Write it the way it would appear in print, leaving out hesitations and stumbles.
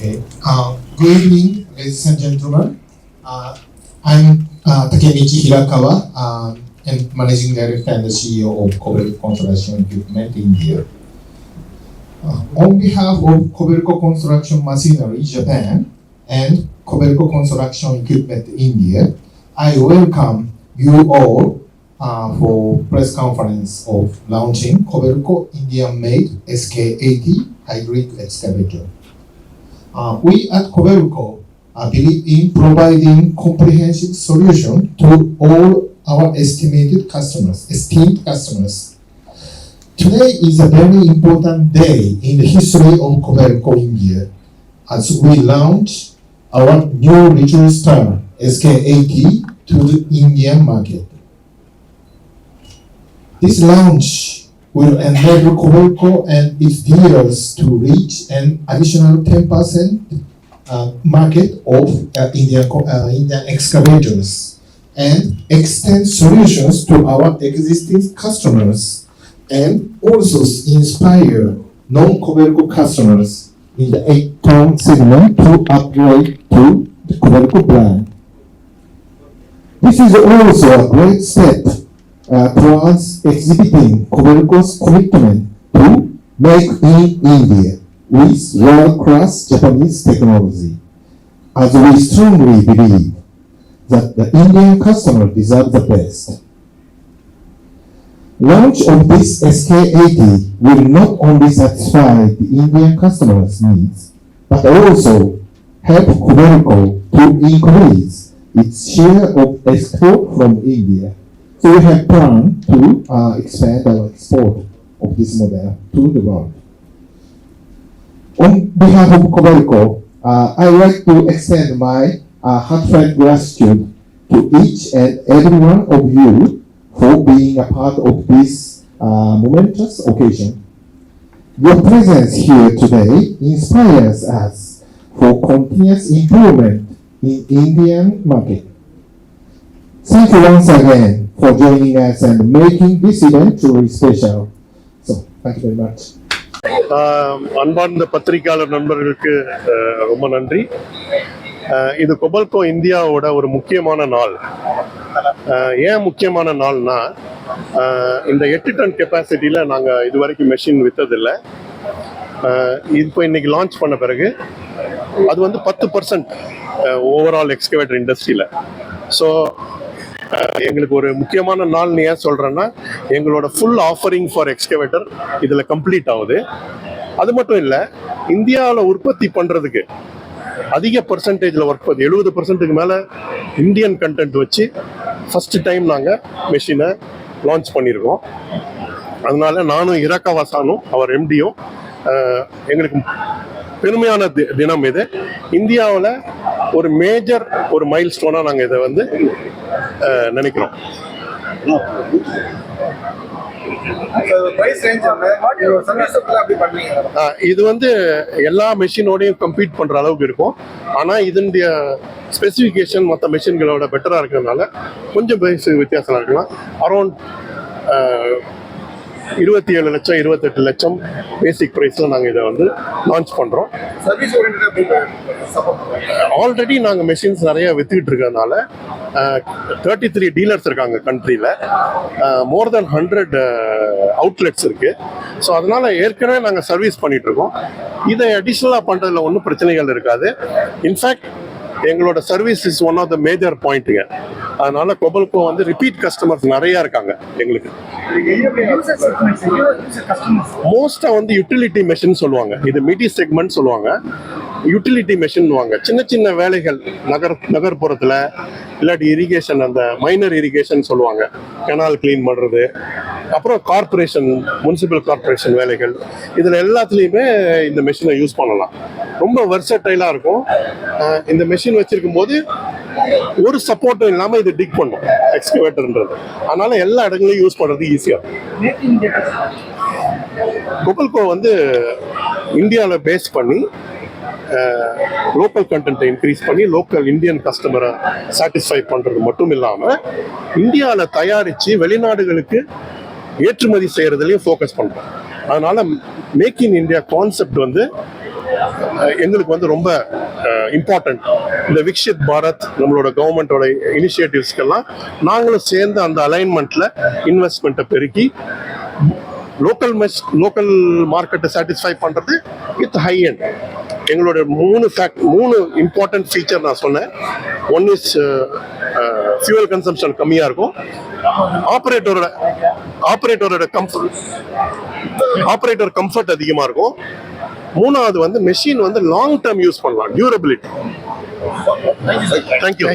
Okay. Good evening, ladies and gentlemen. I'm Takemichi Hirakawa, and Managing Director and the CEO of Kobelco Construction Equipment India. On behalf of Kobelco Construction Machinery Japan and Kobelco Construction Equipment India, I welcome you all for press conference of launching Kobelco Indian-made SK80 hybrid excavator. We at Kobelco believe in providing comprehensive solution to all our esteemed customers. Today is a very important day in the history of Kobelco India as we launch our new regional star SK80 to the Indian market. This launch will enable Kobelco and its dealers to reach an additional 10% market of Indian excavators and extend solutions to our existing customers and also inspire non-Kobelco customers in the 8-ton segment to upgrade to the Kobelco brand. This is also a great step towards exhibiting Kobelco's commitment to make in India with world-class Japanese technology, as we strongly believe that the Indian customer deserves the best. Launch of this SK80 will not only satisfy the Indian customers' needs, but also help Kobelco to increase its share of export from India. So we have planned to expand our export of this model to the world. On behalf of Kobelco, I would like to extend my heartfelt gratitude to each and every one of you for being a part of this momentous occasion. Your presence here today inspires us for continuous improvement in Indian market. Thank you once again for joining us and making this event truly special. So, thank you very much. அன்பார்ந்த பத்திரிகையாளர் நண்பர்களுக்கு ரொம்ப நன்றி. இது கொபல்கோ இந்தியாவோட ஒரு முக்கியமான நாள். ஏன் முக்கியமான நாள்னா, இந்த 8 டன் கெப்பாசிட்டியில் நாங்கள் இது வரைக்கும் மெஷின் விற்றதில்லை. இப்போ இன்னைக்கு லான்ச் பண்ண பிறகு அது வந்து 10% ஓவரால் எக்ஸ்கவேட்டர் இண்டஸ்ட்ரியில். ஸோ எங்களுக்கு ஒரு முக்கியமான நாள்னு ஏன் சொல்கிறேன்னா, எங்களோட ஃபுல் ஆஃபரிங் ஃபார் எக்ஸ்கவேட்டர் இதில் கம்ப்ளீட் ஆகுது. அது மட்டும் இல்லை, இந்தியாவில் உற்பத்தி பண்ணுறதுக்கு அதிக பர்சன்டேஜில் ஒர்க் பண்ணுது. 70%க்கு மேலே இந்தியன் கண்டென்ட் வச்சு ஃபஸ்ட்டு டைம் நாங்கள் மெஷினை லான்ச் பண்ணியிருக்கோம். அதனால நானும் இரக்கவாசானும் அவர் எம்டியும் எங்களுக்கு பெருமையான தினம் இது. இந்தியாவில் ஒரு மேஜர் ஒரு மைல் ஸ்டோனாக நாங்கள் இதை வந்து நினைக்கிறோம். இது வந்து எல்லா மெஷினோடையும் கம்பீட் பண்ற அளவுக்கு இருக்கும். ஆனா இதனுடைய ஸ்பெசிஃபிகேஷன் மற்ற மெஷின்களோட பெட்டரா இருக்கிறதுனால கொஞ்சம் பிரைஸ் வித்தியாசம் இருக்கலாம். அரௌண்ட் 27 லட்சம் 28 லட்சம் பேசிக் ப்ரைஸில் நாங்கள் இதை வந்து லான்ச் பண்ணுறோம். ஆல்ரெடி நாங்கள் மெஷின்ஸ் நிறைய வித்துக்கிட்டு இருக்கிறதுனால 33 டீலர்ஸ் இருக்காங்க கண்ட்ரியில். மோர் தென் 100 அவுட்லெட்ஸ் இருக்குது. ஸோ அதனால் ஏற்கனவே நாங்கள் சர்வீஸ் பண்ணிகிட்ருக்கோம். இதை அடிஷ்னலாக பண்ணுறதுல ஒன்றும் பிரச்சனைகள் இருக்காது. இன்ஃபேக்ட் எங்களோட service is one of the major பாயிண்ட்டுங்க. அதனால கொபல்கோ வந்து ரிப்பீட் கஸ்டமர்ஸ் நிறையா இருக்காங்க எங்களுக்கு. மோஸ்ட்டாக வந்து யூட்டிலிட்டி மெஷின் சொல்லுவாங்க, இது மிடி செக்மெண்ட் சொல்லுவாங்க. யூட்டிலிட்டி மெஷின் வாங்க, சின்ன சின்ன வேலைகள் நகர்ப்புறத்தில் இல்லாட்டி இரிகேஷன், அந்த மைனர் இரிகேஷன் சொல்லுவாங்க, கெனால் கிளீன் பண்ணுறது, அப்புறம் கார்பரேஷன் முனிசிபல் கார்பரேஷன் வேலைகள், இதில் எல்லாத்துலேயுமே இந்த மெஷினை யூஸ் பண்ணலாம். ரொம்ப வெர்சடைலாக இருக்கும். இந்த மெஷின் வச்சிருக்கும் போது ஒரு சப்போர்ட்டும் இல்லாமல் இது டிக் பண்ணும் எக்ஸ்கவேட்டர்ன்றது. அதனால எல்லா இடங்களையும் யூஸ் பண்ணுறது ஈஸியாக. கொபல்கோ வந்து இந்தியாவில் பேஸ் பண்ணி லோக்கல் கண்டென்ட்டை இன்க்ரீஸ் பண்ணி லோக்கல் இந்தியன் கஸ்டமரை சாட்டிஸ்ஃபை பண்ணுறது மட்டும் இல்லாமல் இந்தியாவில் தயாரித்து வெளிநாடுகளுக்கு ஏற்றுமதி செய்கிறதுலையும் ஃபோக்கஸ் பண்ணுறோம். அதனால் மேக் இன் இந்தியா கான்செப்ட் வந்து எங்களுக்கு வந்து ரொம்ப இம்பார்ட்டன்ட். இந்த விக்ஷித் பாரத் நம்மளோட கவர்மெண்டோட இனிஷியேட்டிவ்ஸ்க்கெல்லாம் நாங்களும் சேர்ந்து அந்த அலைன்மெண்ட்ல இன்வெஸ்ட்மெண்ட்டை பெருக்கி லோக்கல் மார்க்கெட்டை சாட்டிஸ்ஃபை பண்றது வித் ஹை எண்ட். எங்களோட மூணு இம்பார்ட்டன்ட் ஃபீச்சர் நான் சொன்னேன். ஒன் இஸ் ஃபியூவல் கன்சம்ஷன் கம்மியா இருக்கும், ஆப்ரேட்டர் கம்ஃபர்ட் அதிகமா இருக்கும். மூணாவது வந்து மெஷின் வந்து லாங் டர்ம் யூஸ் பண்ணலாம், டியூரபிலிட்டி. தேங்க்யூ.